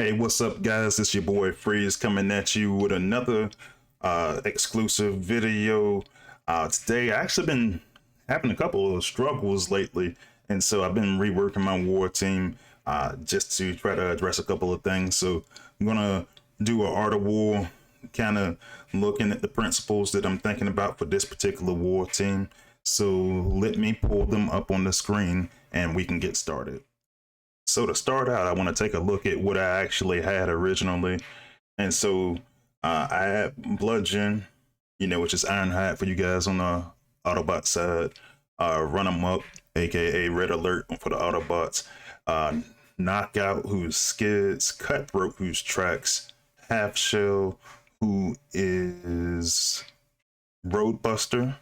Hey, what's up, guys? It's your boy Freeze coming at you with another exclusive video. Today, I actually been having a couple of struggles lately, and so I've been reworking my war team just to try to address a couple of things. So I'm gonna do an art of war, kind of looking at the principles that I'm thinking about for this particular war team. So let me pull them up on the screen, and we can get started. So to start out, I want to take a look at what I actually had originally. And so I had Bludgeon, which is Ironhide for you guys on the Autobot side. Run 'em Up, aka Red Alert for the Autobots. Knockout, who's Skids. Cutthroat, who's Tracks. Half Shell, who is Roadbuster.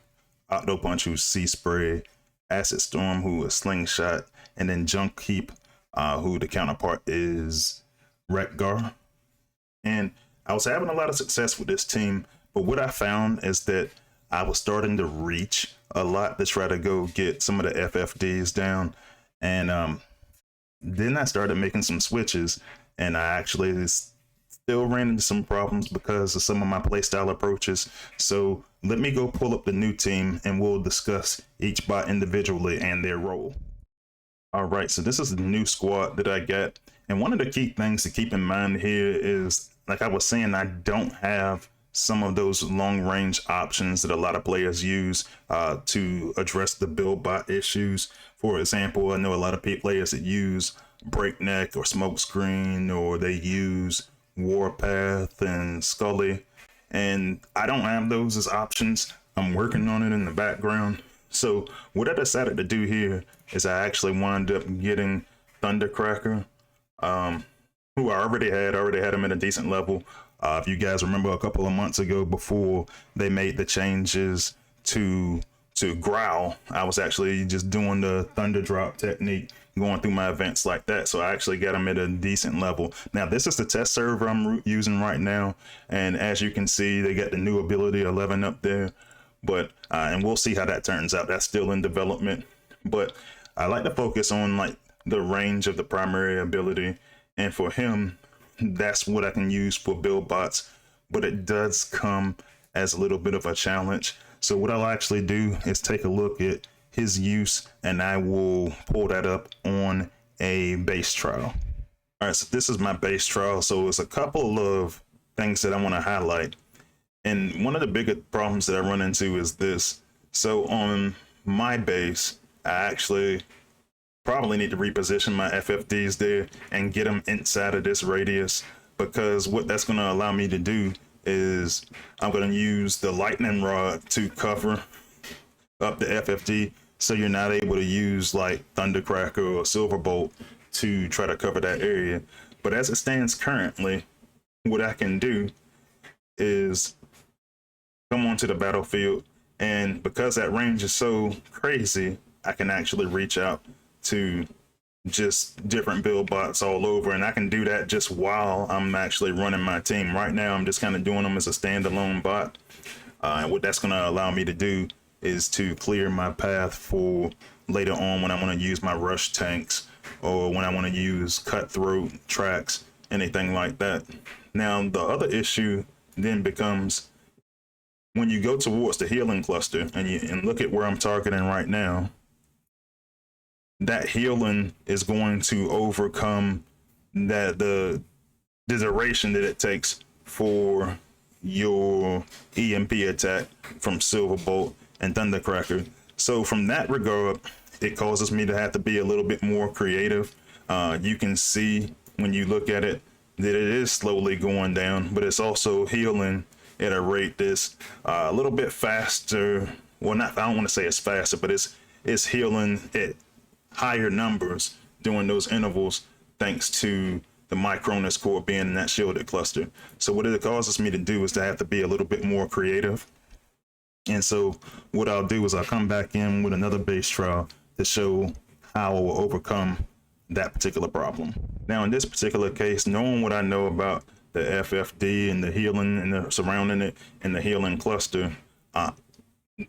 Octo Punch, who's Sea Spray. Acid Storm, who is Slingshot. And then Junk Heap, who the counterpart is Wreckgar. And I was having a lot of success with this team, but what I found is that I was starting to reach a lot to try to go get some of the FFDs down. And then I started making some switches, and I actually still ran into some problems because of some of my playstyle approaches. So let me go pull up the new team and we'll discuss each bot individually and their role. All right, so this is the new squad that I got. And one of the key things to keep in mind here is, like I was saying, I don't have some of those long range options that a lot of players use to address the build bot issues. For example, I know a lot of players that use Breakneck or Smokescreen, or they use Warpath and Scully. And I don't have those as options. I'm working on it in the background. So what I decided to do here is I actually wound up getting Thundercracker, who I already had him at a decent level. If you guys remember a couple of months ago, before they made the changes to Growl, I was actually just doing the Thunder Drop technique, going through my events like that. So I actually got him at a decent level. Now this is the test server I'm using right now, and as you can see, they got the new ability 11 up there. But and we'll see how that turns out. That's still in development. But I like to focus on like the range of the primary ability, and for him, that's what I can use for build bots. But it does come as a little bit of a challenge. So what I'll actually do is take a look at his use, and I will pull that up on a base trial. All right, so this is my base trial. So it's a couple of things that I want to highlight. And one of the bigger problems that I run into is this. So on my base, I actually probably need to reposition my FFDs there and get them inside of this radius, because what that's going to allow me to do is I'm going to use the lightning rod to cover up the FFD, so you're not able to use like Thundercracker or Silverbolt to try to cover that area. But as it stands currently, what I can do is come onto the battlefield, and because that range is so crazy, I can actually reach out to just different build bots all over, and I can do that just while I'm actually running my team. Right now I'm just kind of doing them as a standalone bot, and what that's going to allow me to do is to clear my path for later on when I want to use my rush tanks, or when I want to use Cutthroat, Tracks, anything like that. Now the other issue then becomes, when you go towards the healing cluster and look at where I'm targeting right now, that healing is going to overcome the duration that it takes for your EMP attack from Silverbolt and Thundercracker. So from that regard, it causes me to have to be a little bit more creative. You can see when you look at it that it is slowly going down, but it's also healing at a rate that's a little bit faster. Well, I don't want to say it's faster, but it's healing at higher numbers during those intervals, thanks to the Micronus core being in that shielded cluster. So what it causes me to do is to have to be a little bit more creative. And so what I'll do is I'll come back in with another base trial to show how I will overcome that particular problem. Now in this particular case, knowing what I know about the FFD and the healing and the surrounding it and the healing cluster,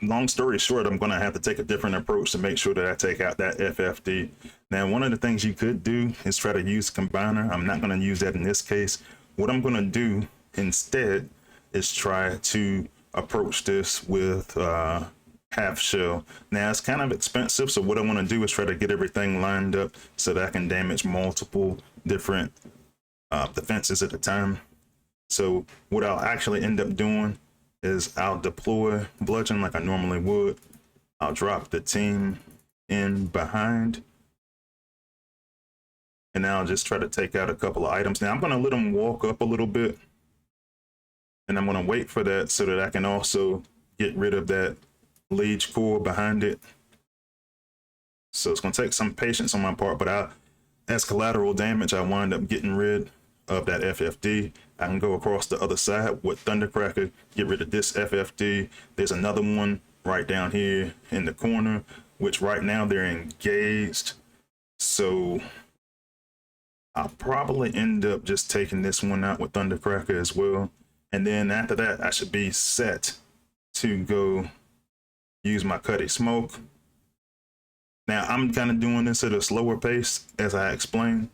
long story short, I'm going to have to take a different approach to make sure that I take out that FFD. Now, one of the things you could do is try to use combiner. I'm not going to use that in this case. What I'm going to do instead is try to approach this with half shell. Now, it's kind of expensive, so what I want to do is try to get everything lined up so that I can damage multiple different defenses at a time. So what I'll actually end up doing is I'll deploy bludgeon like I normally would. I'll drop the team in behind, and now I'll just try to take out a couple of items. Now I'm going to let them walk up a little bit, and I'm going to wait for that so that I can also get rid of that liege core behind it. So it's going to take some patience on my part, but as collateral damage, I wind up getting rid of that FFD. I can go across the other side with Thundercracker, get rid of this FFD. There's another one right down here in the corner, which right now they're engaged. So I'll probably end up just taking this one out with Thundercracker as well. And then after that, I should be set to go use my Cutty Smoke. Now I'm kind of doing this at a slower pace, as I explained,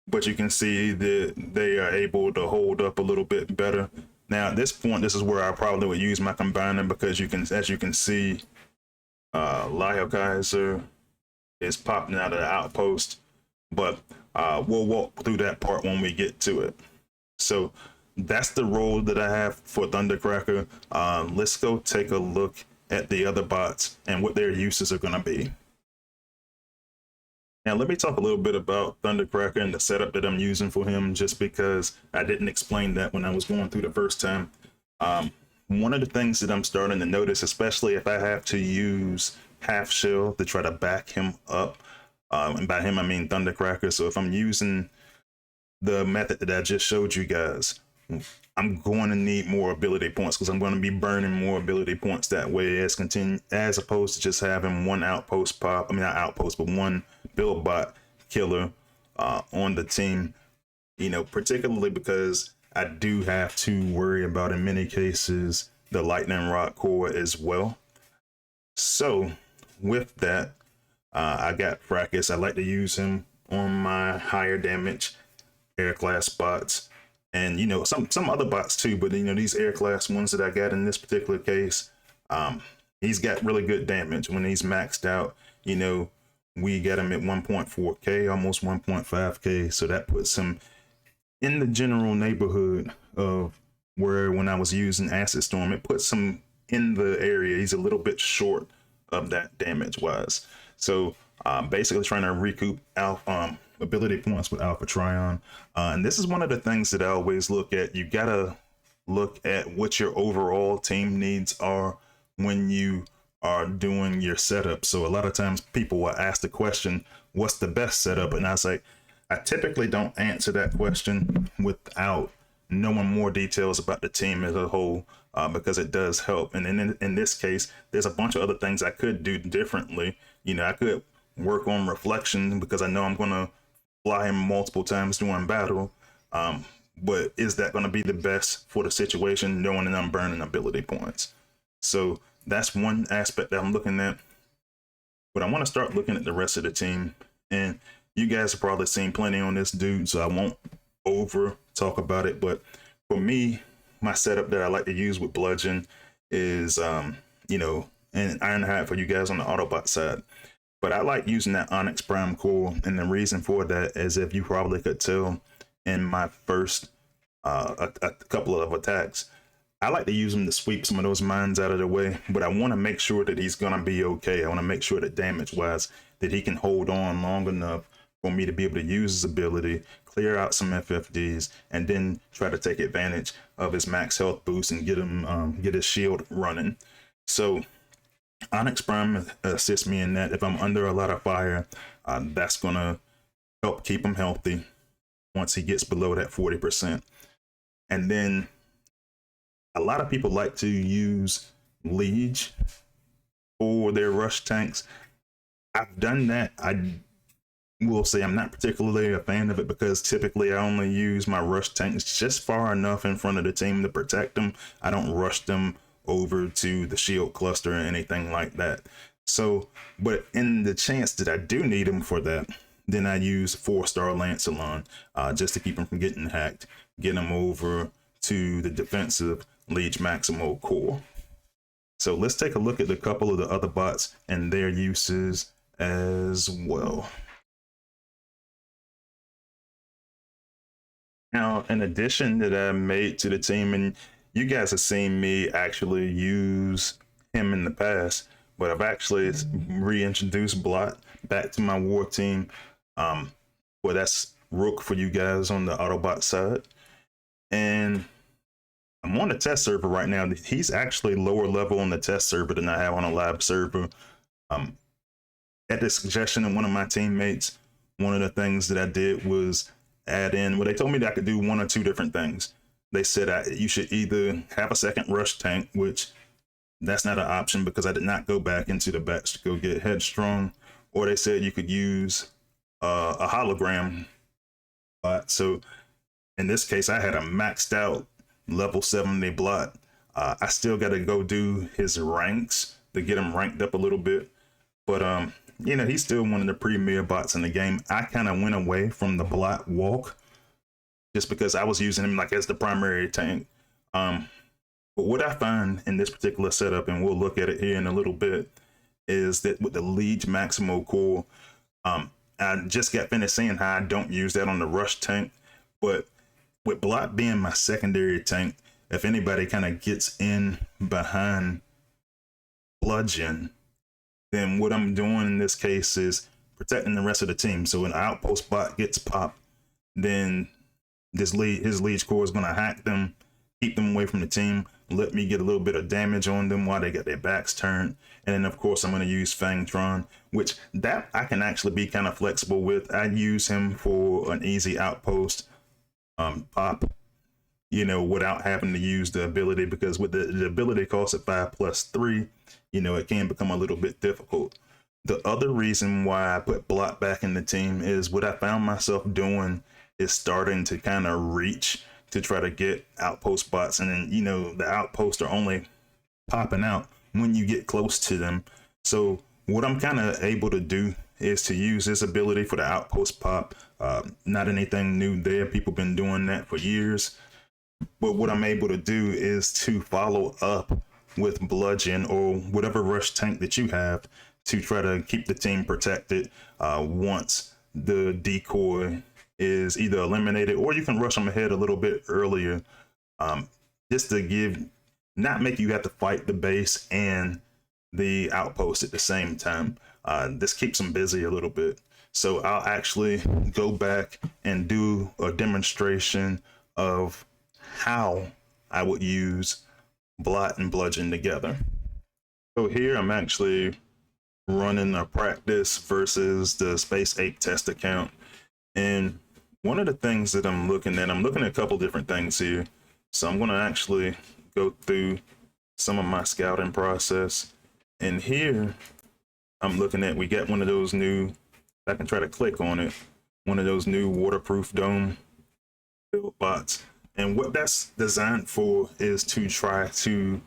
but you can see that they are able to hold up a little bit better. Now at this point, this is where I probably would use my combiner, because as you can see, Lyle Kaiser is popping out of the outpost, but we'll walk through that part when we get to it. So that's the role that I have for Thundercracker. Let's go take a look at the other bots and what their uses are going to be. Now, let me talk a little bit about Thundercracker and the setup that I'm using for him, just because I didn't explain that when I was going through the first time. One of the things that I'm starting to notice, especially if I have to use half shell to try to back him up, and by him I mean Thundercracker. So if I'm using the method that I just showed you guys, I'm going to need more ability points, because I'm going to be burning more ability points that way, as opposed to just having one outpost pop. I mean, not outpost, but one build bot killer on the team. You know, particularly because I do have to worry about, in many cases, the lightning rod core as well. So with that, I got Fracus. I like to use him on my higher damage air class bots, and you know, some other bots too, but you know, these air class ones that I got in this particular case, he's got really good damage when he's maxed out. You know, we got him at 1.4k, almost 1.5k, so that puts him in the general neighborhood of where, when I was using Acid Storm, it puts him in the area. He's a little bit short of that damage wise, so basically trying to recoup ability points with Alpha Trion. And this is one of the things that I always look at. You gotta look at what your overall team needs are when you are doing your setup. So a lot of times people will ask the question, what's the best setup? And I say, I typically don't answer that question without knowing more details about the team as a whole, because it does help. And in this case, there's a bunch of other things I could do differently. You know, I could work on reflection, because I know I'm going to fly him multiple times during battle, but is that going to be the best for the situation, knowing that I'm burning ability points? So that's one aspect that I'm looking at, but I want to start looking at the rest of the team. And you guys have probably seen plenty on this dude, so I won't over talk about it. But for me, my setup that I like to use with bludgeon is you know, and Ironhide for you guys on the Autobot side. But I like using that Onyx Prime core, and the reason for that is, if you probably could tell in my first a couple of attacks, I like to use him to sweep some of those mines out of the way, but I want to make sure that he's going to be okay. I want to make sure that damage-wise, that he can hold on long enough for me to be able to use his ability, clear out some FFDs, and then try to take advantage of his max health boost and get him get his shield running. So Onyx Prime assists me in that. If I'm under a lot of fire, that's going to help keep him healthy once he gets below that 40%. And then a lot of people like to use Liege for their rush tanks. I've done that. I will say I'm not particularly a fan of it, because typically I only use my rush tanks just far enough in front of the team to protect them. I don't rush them over to the shield cluster or anything like that. So, but in the chance that I do need him for that, then I use 4-star Lancelon just to keep him from getting hacked, get him over to the defensive Liege Maximo core. So let's take a look at a couple of the other bots and their uses as well. Now, an addition that I made to the team, and you guys have seen me actually use him in the past, but I've actually reintroduced Blot back to my war team. Well, that's Rook for you guys on the Autobot side. And I'm on the test server right now. He's actually lower level on the test server than I have on a lab server. At the suggestion of one of my teammates, one of the things that I did was add in, well, they told me that I could do one or two different things. They said you should either have a second rush tank, which that's not an option because I did not go back into the batch to go get Headstrong, or they said you could use a hologram bot. So in this case, I had a maxed out level 70 blot. I still got to go do his ranks to get him ranked up a little bit, but you know, he's still one of the premier bots in the game. I kind of went away from the blot walk just because I was using him like as the primary tank. But what I find in this particular setup, and we'll look at it here in a little bit, is that with the Liege Maximo core, I just got finished saying how I don't use that on the rush tank, but with Blot being my secondary tank, if anybody kind of gets in behind Bludgeon, then what I'm doing in this case is protecting the rest of the team. So when an outpost bot gets popped, then his Liege core is going to hack them, keep them away from the team, let me get a little bit of damage on them while they got their backs turned. And then of course I'm going to use Fangtron, which that I can actually be kind of flexible with. I use him for an easy outpost pop, you know, without having to use the ability, because with the ability cost at 5+3, you know, it can become a little bit difficult. The other reason why I put Blot back in the team is what I found myself doing is starting to kind of reach to try to get outpost bots, and then, you know, the outposts are only popping out when you get close to them. So what I'm kind of able to do is to use this ability for the outpost pop. Not anything new there. People been doing that for years. But what I'm able to do is to follow up with Bludgeon or whatever rush tank that you have to try to keep the team protected once the decoy is either eliminated, or you can rush them ahead a little bit earlier, just to not make you have to fight the base and the outpost at the same time. This keeps them busy a little bit. So I'll actually go back and do a demonstration of how I would use Blot and Bludgeon together. So here I'm actually running a practice versus the Space Ape test account. And one of the things that I'm looking at a couple different things here. So I'm going to actually go through some of my scouting process. And here I'm looking at, we got one of those new, I can try to click on it, one of those new waterproof dome build bots. And what that's designed for is to try to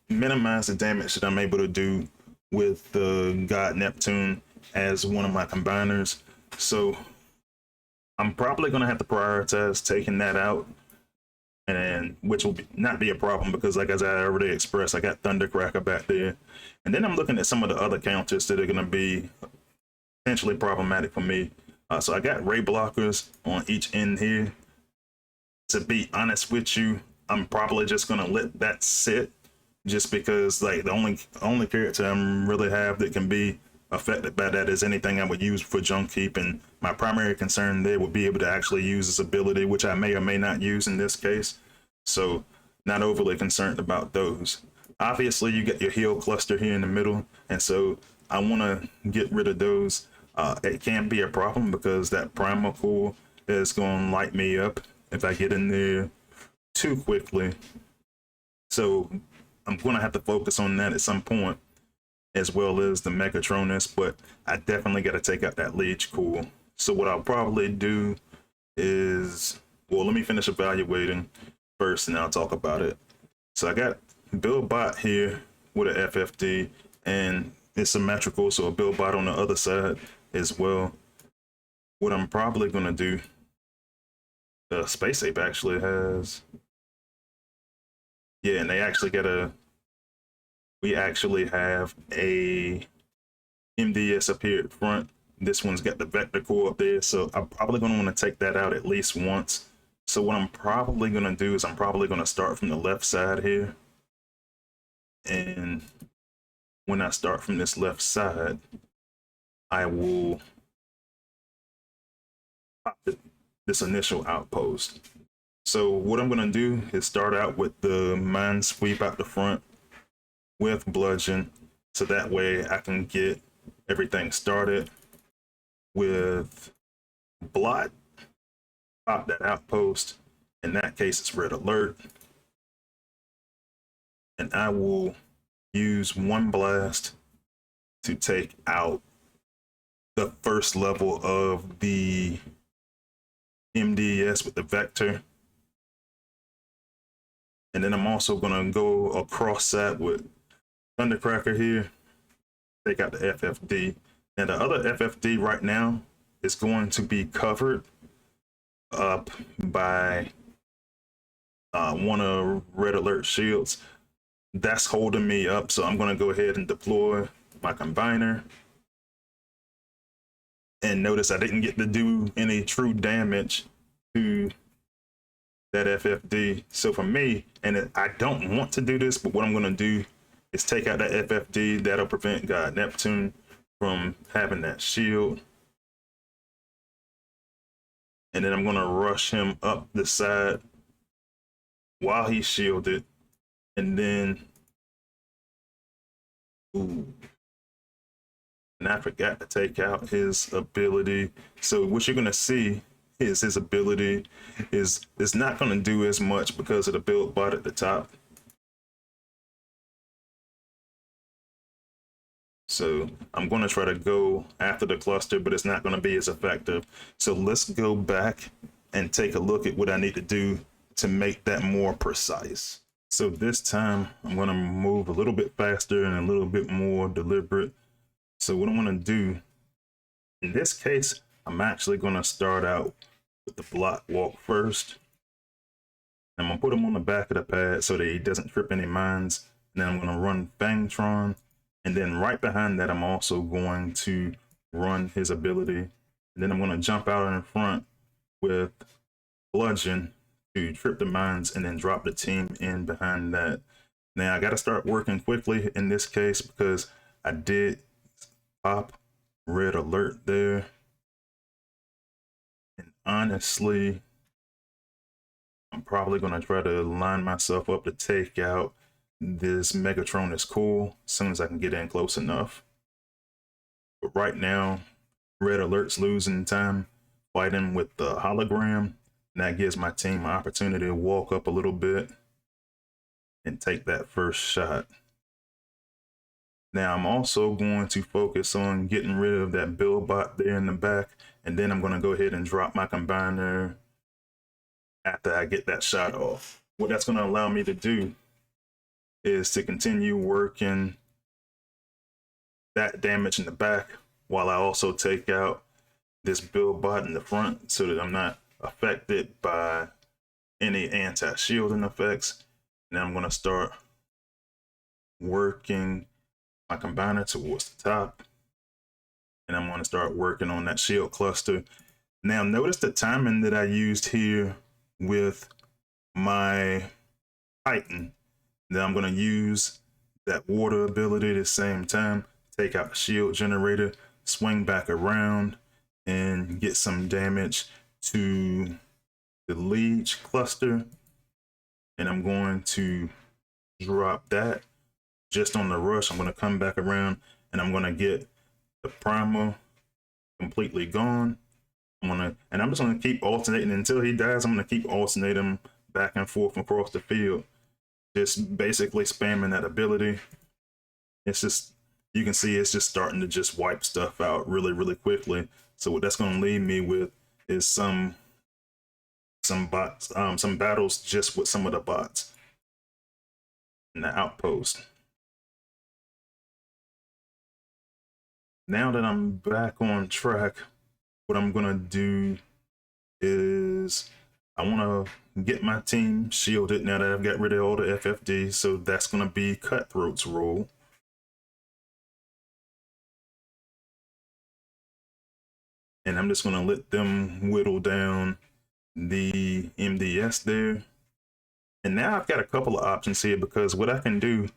minimize the damage that I'm able to do with the God Neptune as one of my combiners. So I'm probably going to have to prioritize taking that out, and which will not be a problem because, like as I already expressed, I got Thundercracker back there. And then I'm looking at some of the other counters that are going to be potentially problematic for me. So I got ray blockers on each end here. To be honest with you, I'm probably just going to let that sit, just because like the only character I really have that can be affected by that is anything I would use for junk keep, and my primary concern there would be able to actually use this ability, which I may or may not use in this case. So not overly concerned about those. Obviously you get your heal cluster here in the middle, and so I want to get rid of those. It can be a problem because that primal core is going to light me up if I get in there too quickly. So I'm going to have to focus on that at some point, as well as the Megatronus, but I definitely got to take out that Liege core. So what I'll probably do is, well, let me finish evaluating first and I'll talk about it. So I got build bot here with an FFD, and it's symmetrical, so a build bot on the other side as well. What I'm probably gonna do, Space Ape actually has, yeah, and they actually get we actually have a MDS up here at front. This one's got the vector core up there, so I'm probably gonna wanna take that out at least once. So what I'm probably gonna do is I'm probably gonna start from the left side here. And when I start from this left side, I will pop this initial outpost. So what I'm gonna do is start out with the mine sweep out the front with bludgeon, so that way I can get everything started with blot, pop that outpost. In that case, it's red alert. And I will use one blast to take out the first level of the MDS with the vector. And then I'm also gonna go across that with Thundercracker here, take out the FFD. And the other FFD right now is going to be covered up by one of red alert shields. That's holding me up, so I'm gonna go ahead and deploy my combiner. And notice I didn't get to do any true damage to that FFD. So for me, and I don't want to do this, but what I'm gonna do is take out that FFD. That'll prevent God Neptune from having that shield. And then I'm gonna rush him up the side while he's shielded. And then, ooh, and I forgot to take out his ability. So what you're gonna see is his ability is not gonna do as much because of the build bot at the top. So I'm gonna try to go after the cluster, but it's not gonna be as effective. So let's go back and take a look at what I need to do to make that more precise. So this time I'm gonna move a little bit faster and a little bit more deliberate. So what I'm gonna do, in this case, I'm actually gonna start out with the block walk first. I'm gonna put him on the back of the pad so that he doesn't trip any mines. And then I'm gonna run Fangtron. And then right behind that, I'm also going to run his ability. And then I'm gonna jump out in front with bludgeon to trip the mines and then drop the team in behind that. Now I gotta start working quickly in this case because I did pop red alert there. And honestly, I'm probably gonna try to line myself up to take out this Megatron is cool as soon as I can get in close enough. But right now, red alert's losing time fighting with the hologram. And that gives my team an opportunity to walk up a little bit and take that first shot. Now I'm also going to focus on getting rid of that build bot there in the back, and then I'm going to go ahead and drop my combiner after I get that shot off. What that's going to allow me to do is to continue working that damage in the back while I also take out this build bot in the front so that I'm not affected by any anti-shielding effects. Now I'm going to start working my combiner towards the top, and I'm going to start working on that shield cluster. Now notice the timing that I used here with my Titan. Then I'm going to use that water ability at the same time, take out the shield generator, swing back around, and get some damage to the leech cluster. And I'm going to drop that just on the rush. I'm going to come back around and I'm going to get the primer completely gone. I'm just going to keep alternating until he dies. I'm going to keep alternating back and forth across the field, just basically spamming that ability. It's just, you can see it's just starting to just wipe stuff out really, really quickly. So what that's going to leave me with is some bots, some battles just with some of the bots. in the outpost. Now that I'm back on track, what I'm gonna do is I want to get my team shielded now that I've got rid of all the FFD. So that's gonna be Cutthroat's role. And I'm just gonna let them whittle down the MDS there. And now I've got a couple of options here, because what I can do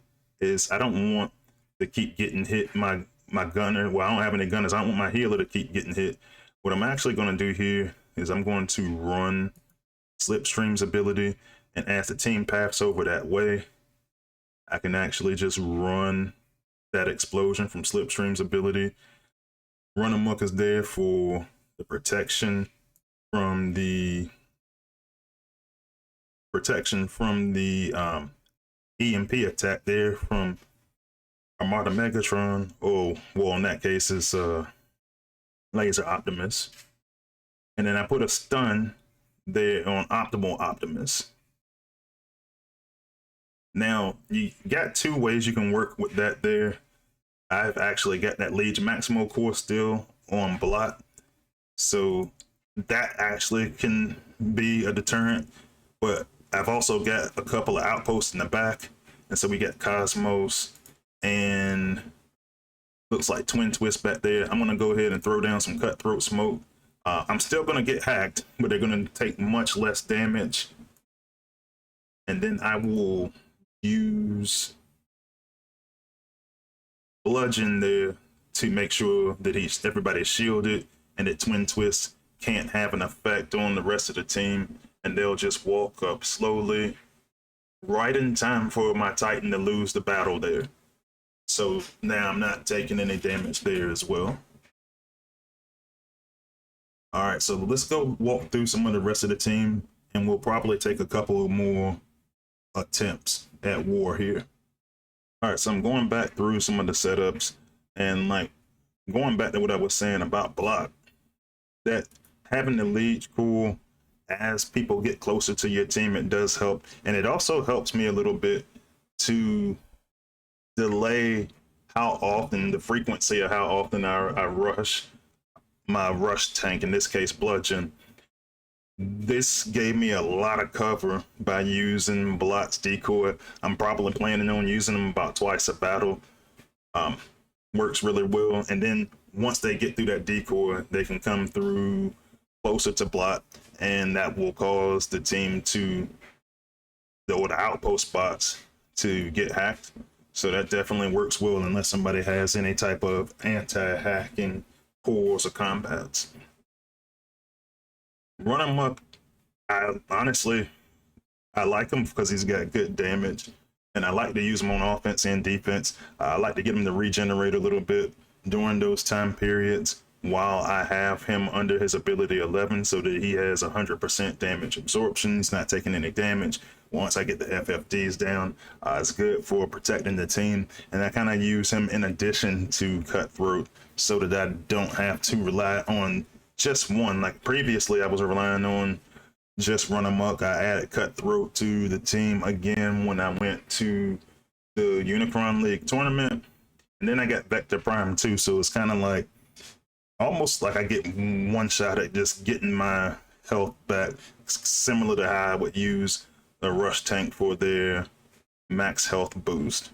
is I don't want to keep getting hit my gunner. Well, I don't have any gunners. I don't want my healer to keep getting hit. What I'm actually going to do here is I'm going to run Slipstream's ability, and as the team paths over that way, I can actually just run that explosion from Slipstream's ability. Run Amok is there for the protection from the EMP attack there from Armada Megatron, or well, in that case it's Laser Optimus. And then I put a stun there on Optimal Optimus. Now you got two ways you can work with that there. I've actually got that Legion Maximo core still on blot, so that actually can be a deterrent. But I've also got a couple of outposts in the back, and so we got Cosmos and looks like Twin Twist back there. I'm gonna go ahead and throw down some Cutthroat smoke. I'm still gonna get hacked, but they're gonna take much less damage. And then I will use Bludgeon there to make sure that everybody's shielded and that Twin Twist can't have an effect on the rest of the team, and they'll just walk up slowly, right in time for my Titan to lose the battle there. So now I'm not taking any damage there as well. All right, so let's go walk through some of the rest of the team, and we'll probably take a couple more attempts at war here. All right, so I'm going back through some of the setups, and like going back to what I was saying about block, that having the lead cool as people get closer to your team, it does help. And it also helps me a little bit to delay how often, the frequency of how often I rush my rush tank, in this case Bludgeon. This gave me a lot of cover by using Blot's decoy. I'm probably planning on using them about twice a battle. Works really well. And then once they get through that decoy, they can come through closer to Blot, and that will cause the team to, or the outpost spots, to get hacked. So that definitely works well, unless somebody has any type of anti-hacking cores or combats. Run Amok, I like him because he's got good damage, and I like to use him on offense and defense. I like to get him to regenerate a little bit during those time periods while I have him under his ability 11, so that he has 100% damage absorption. He's not taking any damage. Once I get the FFDs down, it's good for protecting the team, and I kind of use him in addition to Cutthroat, so that I don't have to rely on just one. Like previously, I was relying on just Run Amok. I added Cutthroat to the team again when I went to the Unicron League tournament, and then I got Vector Prime too. So it's kind of like almost like I get one shot at just getting my health back, similar to how I would use a rush tank for their max health boost.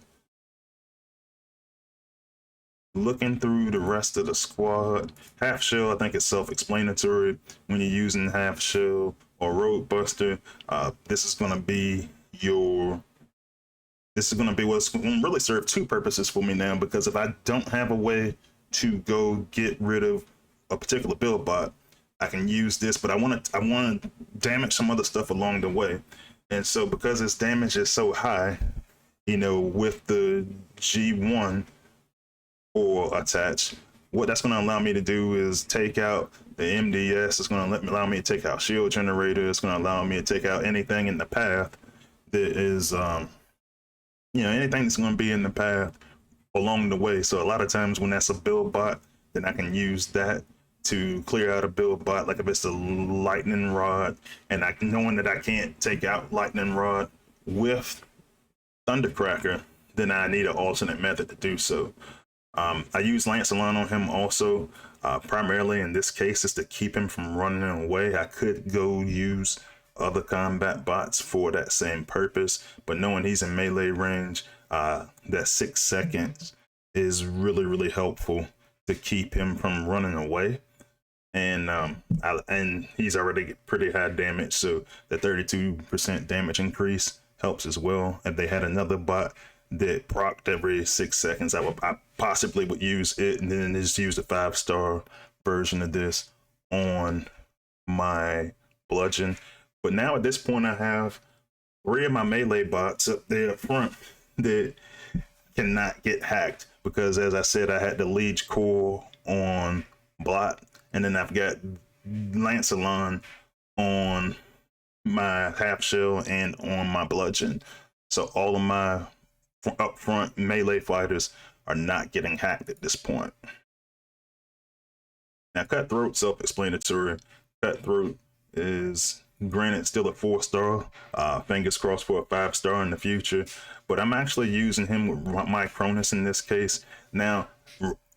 Looking through the rest of the squad, Half Shell, I think it's self-explanatory. When you're using Half Shell or Roadbuster, this is going to be what's going to really serve two purposes for me now, because if I don't have a way to go get rid of a particular build bot, I can use this, but I want to damage some other stuff along the way. And so because its damage is so high, you know, with the G1 or attach, what that's going to allow me to do is take out the MDS. It's going to allow me to take out shield generator. It's going to allow me to take out anything in the path that is, anything that's going to be in the path along the way. So a lot of times when that's a build bot, then I can use that to clear out a build bot. Like if it's a lightning rod, and knowing that I can't take out lightning rod with Thundercracker, then I need an alternate method to do so. I use Lancelot on him also, primarily in this case is to keep him from running away. I could go use other combat bots for that same purpose, but knowing he's in melee range, that 6 seconds is really helpful to keep him from running away. And and he's already pretty high damage, so the 32% damage increase helps as well. If they had another bot that procced every 6 seconds, I possibly would use it, and then just use the 5-star version of this on my bludgeon. But now at this point, I have 3 of my melee bots up there up front that cannot get hacked, because as I said, I had the Liege Core on blot, and then I've got Lancelot on my half shell and on my bludgeon. So all of my up front melee fighters are not getting hacked at this point. Now, Cutthroat, self-explanatory. Cutthroat is granted still a 4-star. Fingers crossed for a 5-star in the future. But I'm actually using him with my Cronus in this case. Now,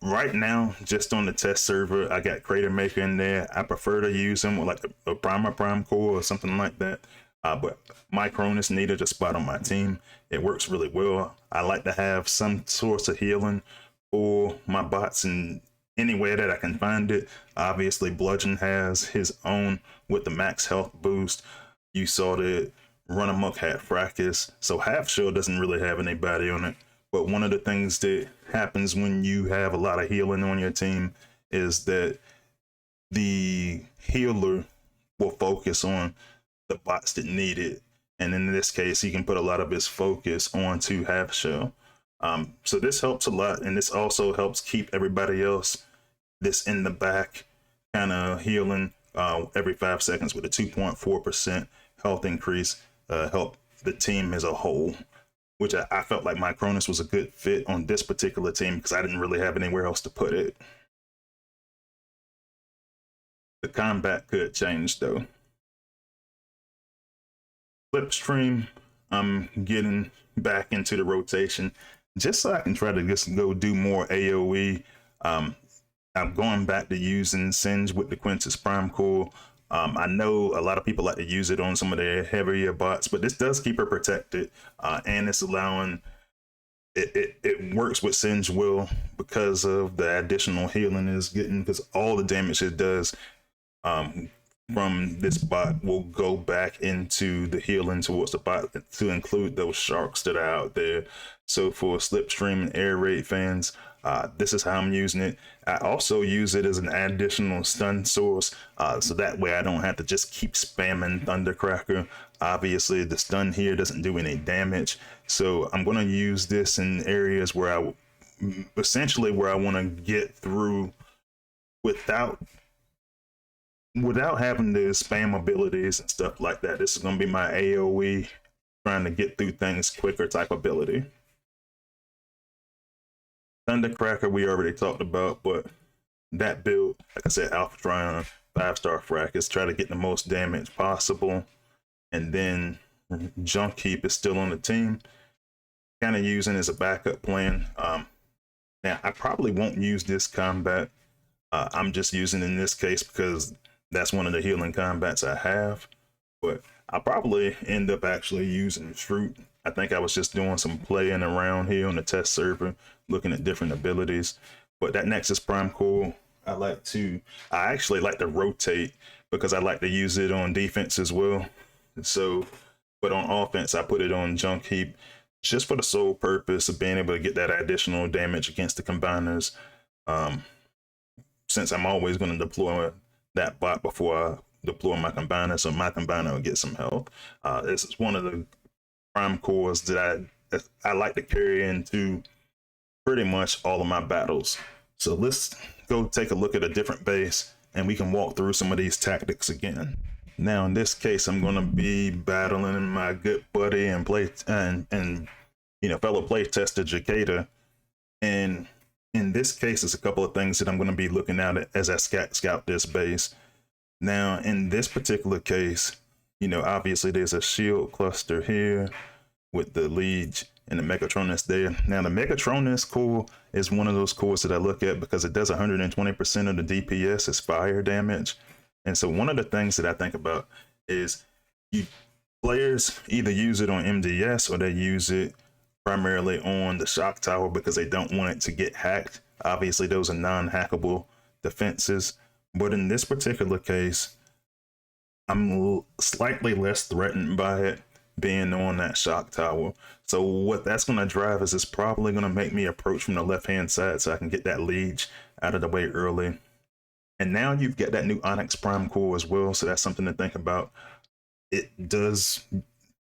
right now, just on the test server, I got Crater Maker in there. I prefer to use him with like a Prime Core or something like that. But my Cronus needed a spot on my team. It works really well. I like to have some source of healing for my bots in any way that I can find it. Obviously, Bludgeon has his own with the max health boost. You saw that Run Amok had Fracas, so Half Shell doesn't really have anybody on it. But one of the things that happens when you have a lot of healing on your team is that the healer will focus on the bots that need it. And in this case, he can put a lot of his focus onto Half Shell. So this helps a lot, and this also helps keep everybody else that's in the back kind of healing every 5 seconds with a 2.4% health increase, help the team as a whole, which I felt like my Cronus was a good fit on this particular team because I didn't really have anywhere else to put it. The combat could change though. Slipstream, I'm getting back into the rotation just so I can try to just go do more AoE. I'm going back to using Singe with the Quintus Prime Core. I know a lot of people like to use it on some of their heavier bots, but this does keep her protected, and it's allowing it works with Singe well because of the additional healing it's getting, because all the damage it does from this bot will go back into the healing towards the bot, to include those sharks that are out there. So for Slipstream and Air Raid fans, this is how I'm using it. I also use it as an additional stun source, so that way I don't have to just keep spamming Thundercracker. Obviously, the stun here doesn't do any damage, so I'm going to use this in areas where I essentially where I want to get through without having to spam abilities and stuff like that. This is going to be my AoE, trying to get through things quicker type ability. Thundercracker we already talked about, but that build, like I said, Alpha Trion, 5-star Fracas, try to get the most damage possible. And then Junk Heap is still on the team, kind of using as a backup plan. Now, I probably won't use this combat. I'm just using in this case because that's one of the healing combats I have. But I'll probably end up actually using Shroot. I think I was just doing some playing around here on the test server, looking at different abilities. But that Nexus Prime Core, I actually like to rotate because I like to use it on defense as well. So, but on offense, I put it on Junk Heap just for the sole purpose of being able to get that additional damage against the combiners. Since I'm always going to deploy that bot before I deploy my combiner, so my combiner will get some health. This is one of the prime cores that I like to carry into pretty much all of my battles. So let's go take a look at a different base and we can walk through some of these tactics again. Now in this case, I'm going to be battling my good buddy and fellow playtester Jacada. And in this case, there's a couple of things that I'm going to be looking at as I scout this base. Now, in this particular case, obviously there's a shield cluster here with the Liege and the Megatronus there. Now the Megatronus core is one of those cores that I look at because it does 120% of the DPS as fire damage. And so one of the things that I think about is players either use it on MDS or they use it primarily on the shock tower because they don't want it to get hacked. Obviously those are non-hackable defenses, but in this particular case I'm slightly less threatened by it being on that shock tower. So what that's going to drive is it's probably going to make me approach from the left hand side so I can get that leech out of the way early. And now you've got that new Onyx Prime core as well, so that's something to think about. It does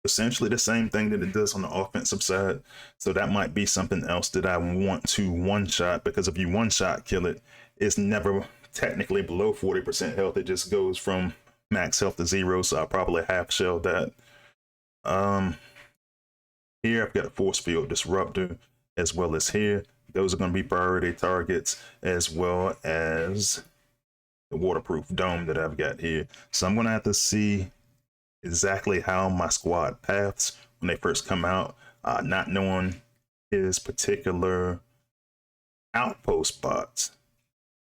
essentially the same thing that it does on the offensive side, so that might be something else that I want to one-shot, because if you one-shot kill it, it's never technically below 40% health. It just goes from max health to 0, so I'll probably half shell that. Here I've got a force field disruptor as well as here. Those are going to be priority targets, as well as the waterproof dome that I've got here. So I'm going to have to see exactly how my squad paths when they first come out, not knowing his particular outpost bots.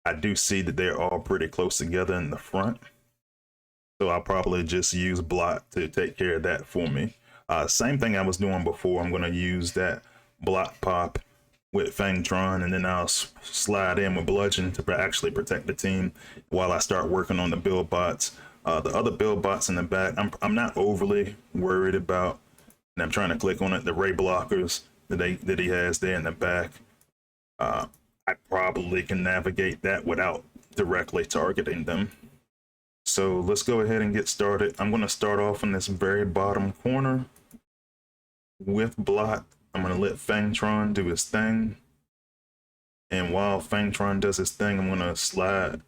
I do see that they're all pretty close together in the front, so I'll probably just use blot to take care of that for me. Same thing I was doing before. I'm going to use that blot pop with Fangtron, and then I'll slide in with bludgeon to actually protect the team while I start working on the build bots. The other build bots in the back, I'm not overly worried about, and I'm trying to click on it, the ray blockers that he has there in the back. I probably can navigate that without directly targeting them. So let's go ahead and get started. I'm going to start off in this very bottom corner with blot. I'm going to let Fangtron do his thing. And while Fangtron does his thing, I'm going to slide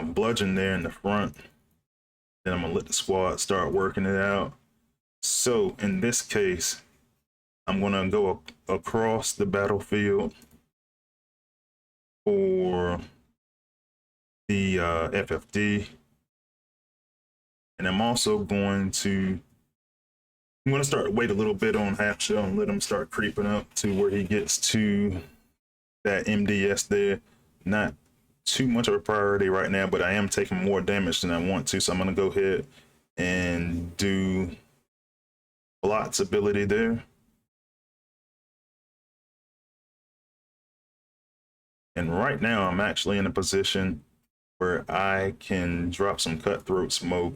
bludgeon there in the front. Then I'm going to let the squad start working it out. So in this case, I'm going to go across the battlefield for the FFD. And I'm also going to start wait a little bit on half shell and let him start creeping up to where he gets to that MDS there. Not too much of a priority right now, but I am taking more damage than I want to, so I'm going to go ahead and do blot's ability there. And right now I'm actually in a position where I can drop some cutthroat smoke.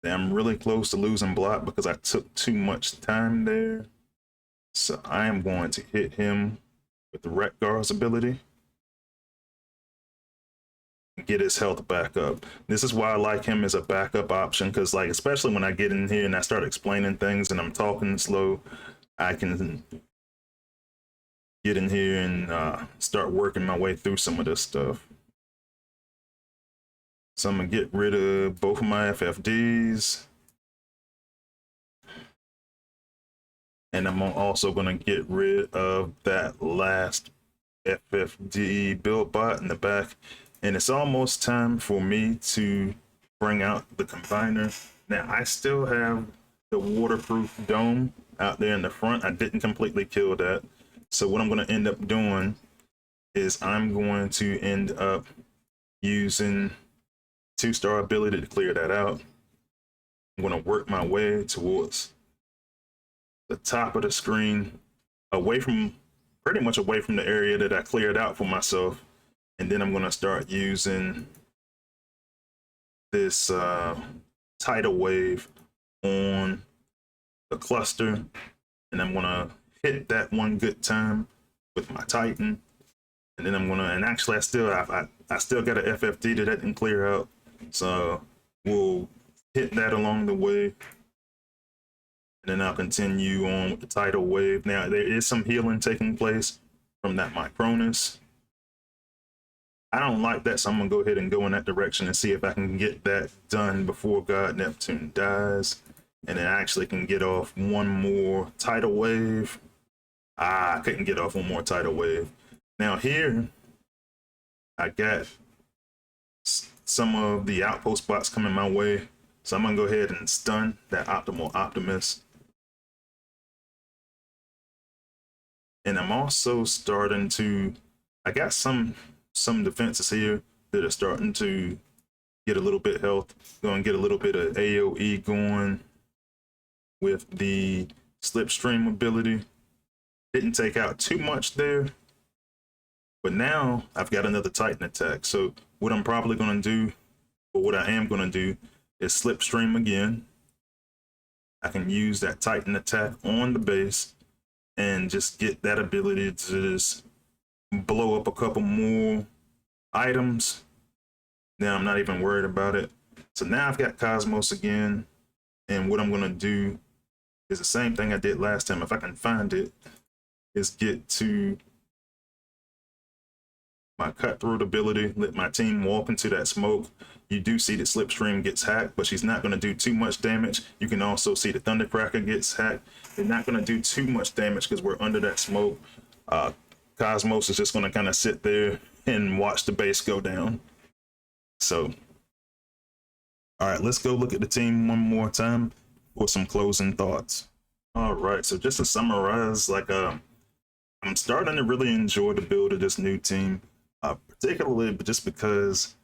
I'm really close to losing blot because I took too much time there. So I am going to hit him with the Wreck-Gar's ability. Get his health back up. This is why I like him as a backup option, because like, especially when I get in here and I start explaining things and I'm talking slow, I can get in here and start working my way through some of this stuff. So I'm gonna get rid of both of my FFDs. And I'm also gonna get rid of that last FFD build bot in the back. And it's almost time for me to bring out the combiner. Now I still have the waterproof dome out there in the front. I didn't completely kill that. So what I'm gonna end up doing is I'm going to end up using 2-star ability to clear that out. I'm going to work my way towards the top of the screen, pretty much away from the area that I cleared out for myself. And then I'm going to start using this tidal wave on the cluster. And I'm going to hit that one good time with my Titan. And then I'm going to, and actually I still got an FFD that didn't clear out. So we'll hit that along the way, and then I'll continue on with the tidal wave. Now there is some healing taking place from that Micronus. I don't like that, so I'm gonna go ahead and go in that direction and see if I can get that done before God Neptune dies, and then I actually can get off one more tidal wave. I couldn't get off one more tidal wave. Now here I got some of the outpost bots coming my way, so I'm gonna go ahead and stun that Optimal Optimus. And I'm also starting to, I got some defenses here that are starting to get a little bit health. Going to get a little bit of AoE going with the slipstream ability. Didn't take out too much there, but now I've got another Titan attack. So what I'm probably going to do, or what I am going to do, is slipstream again. I can use that Titan attack on the base and just get that ability to just blow up a couple more items. Now I'm not even worried about it. So now I've got Cosmos again, and what I'm going to do is the same thing I did last time. If I can find it, is get to my cutthroat ability, let my team walk into that smoke. You do see that Slipstream gets hacked, but she's not going to do too much damage. You can also see the Thundercracker gets hacked. They're not going to do too much damage because we're under that smoke. Cosmos is just going to kind of sit there and watch the base go down. So, all right, let's go look at the team one more time for some closing thoughts. All right, so just to summarize, like I'm starting to really enjoy the build of this new team, particularly just because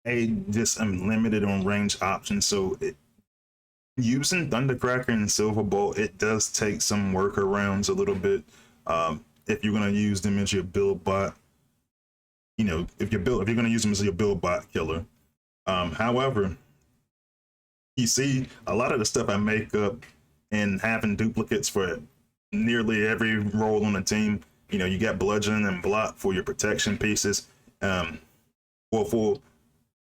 I'm limited on range options. So using Thundercracker and Silverbolt, it does take some workarounds a little bit. If you're gonna use them as your build bot, you know, if you're gonna use them as your build bot killer. However, you see a lot of the stuff I make up and having duplicates for nearly every role on the team. You know, you got bludgeon and blot for your protection pieces. Well, for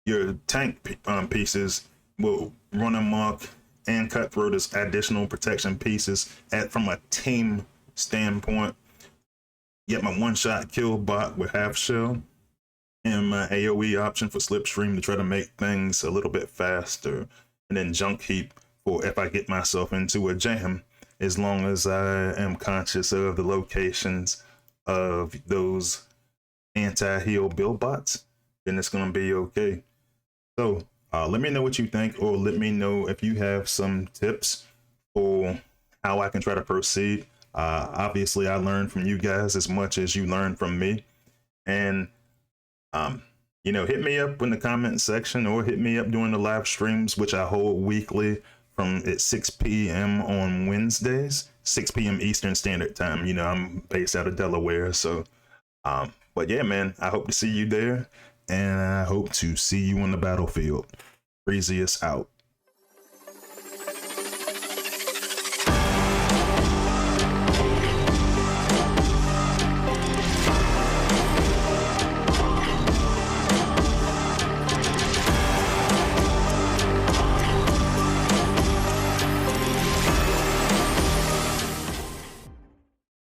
your tank pieces, will run amok and cutthroat as additional protection pieces from a team standpoint. Get my one-shot kill bot with half shell and my AoE option for slipstream to try to make things a little bit faster, and then junk heap for if I get myself into a jam, as long as I am conscious of the locations of those anti-heal build bots, then it's going to be okay. So let me know what you think, or let me know if you have some tips for how I can try to proceed. Obviously, I learned from you guys as much as you learned from me. And, you know, hit me up in the comment section, or hit me up during the live streams, which I hold weekly at 6 p.m. on Wednesdays, 6 p.m. Eastern Standard Time. You know, I'm based out of Delaware. So, but yeah, man, I hope to see you there, and I hope to see you on the battlefield. Freezius out.